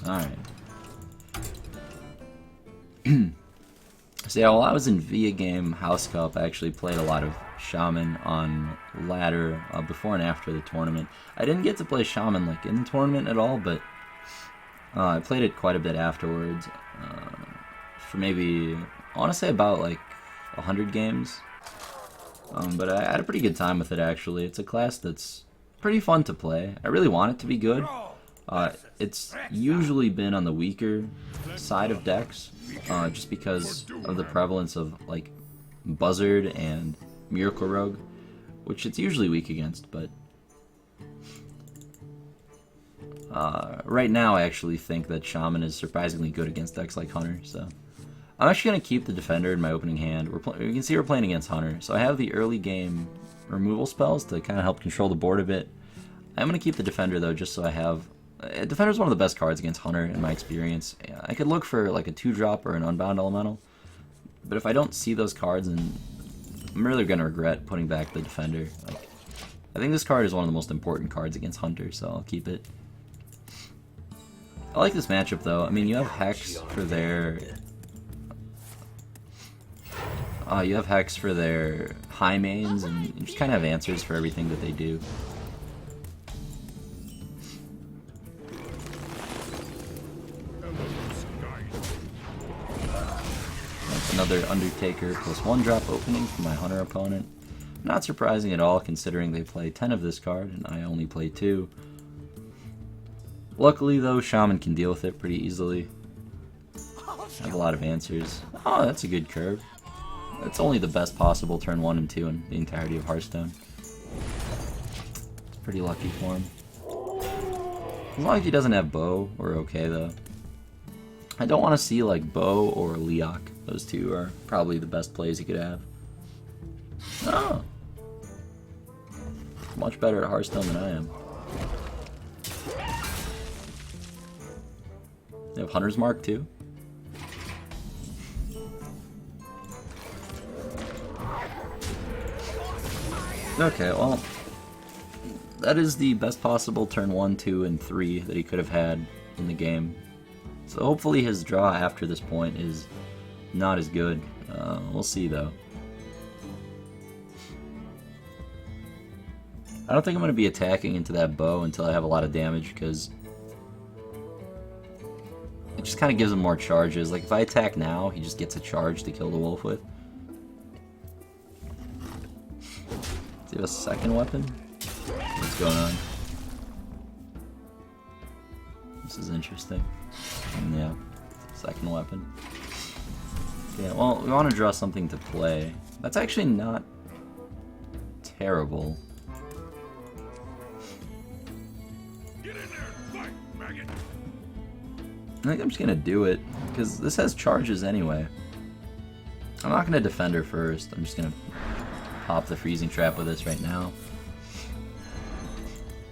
Alright. So yeah, while I was in Via Game House Cup, I actually played a lot of Shaman on ladder before and after the tournament. I didn't get to play Shaman like in the tournament at all, but I played it quite a bit afterwards. For maybe, I want to say about like 100 games. But I had a pretty good time with it actually. It's a class that's pretty fun to play. I really want it to be good. It's usually been on the weaker side of decks, just because of the prevalence of like Buzzard and Miracle Rogue, which it's usually weak against, but right now I actually think that Shaman is surprisingly good against decks like Hunter, so I'm actually going to keep the Defender in my opening hand. You can see we're playing against Hunter, so I have the early game removal spells to kind of help control the board a bit. I'm going to keep the Defender though, just so I have... Defender's one of the best cards against Hunter in my experience. I could look for like a 2-drop or an Unbound Elemental, but if I don't see those cards, then I'm really going to regret putting back the Defender. Like, I think this card is one of the most important cards against Hunter, so I'll keep it. I like this matchup though. I mean, you have Hex for their... you have Hex for their high mains, and you just kind of have answers for everything that they do. That's another Undertaker plus 1-drop opening for my Hunter opponent. Not surprising at all, considering they play 10 of this card, and I only play 2. Luckily though, Shaman can deal with it pretty easily. I have a lot of answers. Oh, that's a good curve. That's only the best possible turn 1 and 2 in the entirety of Hearthstone. It's pretty lucky for him. As long as he doesn't have Bow, we're okay though. I don't want to see like Bow or Leok. Those two are probably the best plays he could have. Oh! Much better at Hearthstone than I am. They have Hunter's Mark too? Okay, well, that is the best possible turn 1, 2, and 3 that he could have had in the game. So hopefully his draw after this point is not as good. We'll see though. I don't think I'm going to be attacking into that Bow until I have a lot of damage, because it just kind of gives him more charges. Like if I attack now, he just gets a charge to kill the wolf with. Do you have a second weapon? What's going on? This is interesting. And yeah, second weapon. Yeah, well, we want to draw something to play. That's actually not terrible. Get in there, fight, maggot. I think I'm just gonna do it, because this has charges anyway. I'm not gonna defend her first. I'm just gonna pop the freezing trap with this right now.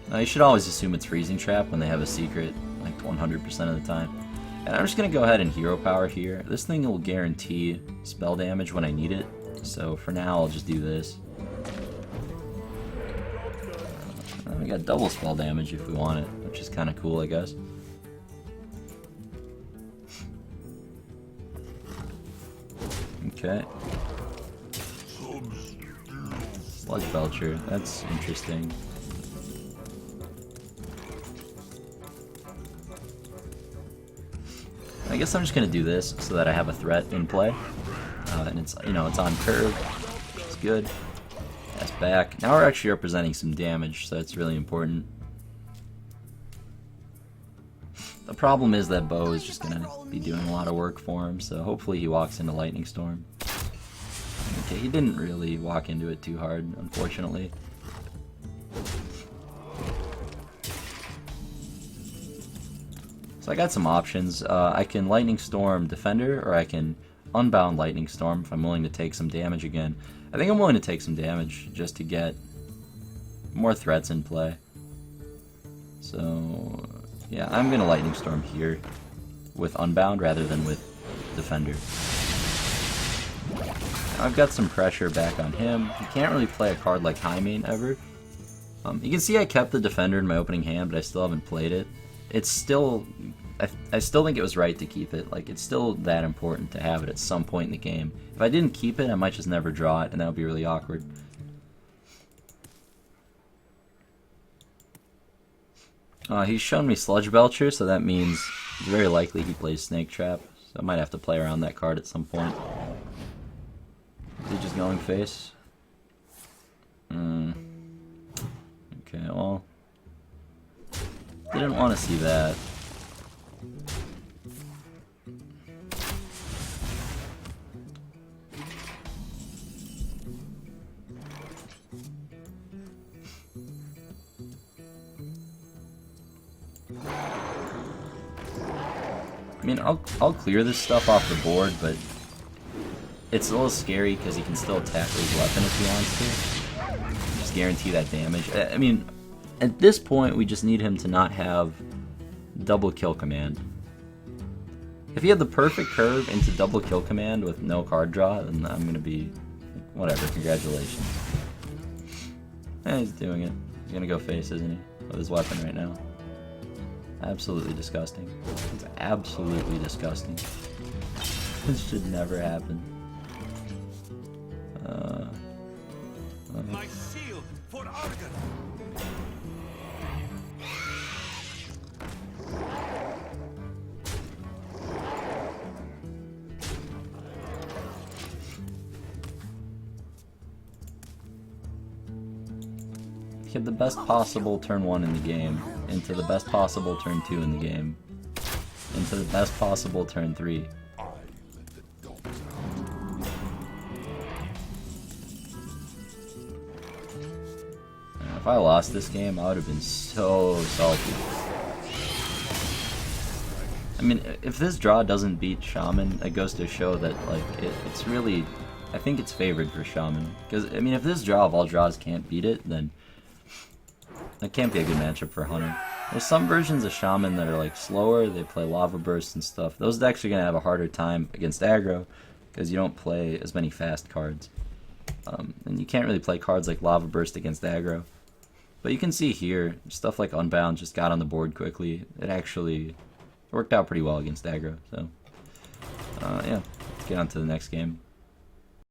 Now you should always assume it's freezing trap when they have a secret, like 100% of the time. And I'm just gonna go ahead and hero power here. This thing will guarantee spell damage when I need it, so for now I'll just do this. We got double spell damage if we want it, which is kind of cool, I guess. Okay. Sludge Belcher, that's interesting. I guess I'm just gonna do this so that I have a threat in play, and it's, you know, it's on curve, which is good. That's back. Now we're actually representing some damage, so that's really important. The problem is that Bow is just gonna be doing a lot of work for him, so hopefully he walks into Lightning Storm. Okay, he didn't really walk into it too hard, unfortunately. So I got some options. I can Lightning Storm Defender, or I can Unbound Lightning Storm if I'm willing to take some damage again. I think I'm willing to take some damage just to get more threats in play. So yeah, I'm gonna Lightning Storm here with Unbound rather than with Defender. I've got some pressure back on him. He can't really play a card like High Main ever. You can see I kept the Defender in my opening hand, but I still haven't played it. It's still I still think it was right to keep it. Like, it's still that important to have it at some point in the game. If I didn't keep it, I might just never draw it, and that would be really awkward. He's shown me Sludge Belcher, so that means it's very likely he plays Snake Trap. So I might have to play around that card at some point. Is he just going face? Okay, well... Didn't want to see that. I mean, I'll clear this stuff off the board, but it's a little scary because he can still attack with his weapon if he wants to. Just guarantee that damage. I mean, at this point, we just need him to not have double kill command. If he had the perfect curve into double kill command with no card draw, then I'm gonna be whatever. Congratulations. Yeah, he's doing it. He's gonna go face, isn't he? With his weapon right now. Absolutely disgusting. It's absolutely disgusting. This should never happen. My seal for Argon. He had the best possible turn 1 in the game, into the best possible turn 2 in the game, into the best possible turn 3. If I lost this game, I would have been so salty. I mean, if this draw doesn't beat Shaman, it goes to show that, like, it's really... I think it's favored for Shaman. Because, I mean, if this draw of all draws can't beat it, then... That can't be a good matchup for Hunter. There's some versions of Shaman that are, like, slower. They play Lava Burst and stuff. Those decks are going to have a harder time against Aggro, because you don't play as many fast cards. And you can't really play cards like Lava Burst against Aggro. But you can see here, stuff like Unbound just got on the board quickly. It actually worked out pretty well against Aggro. So, yeah, let's get on to the next game.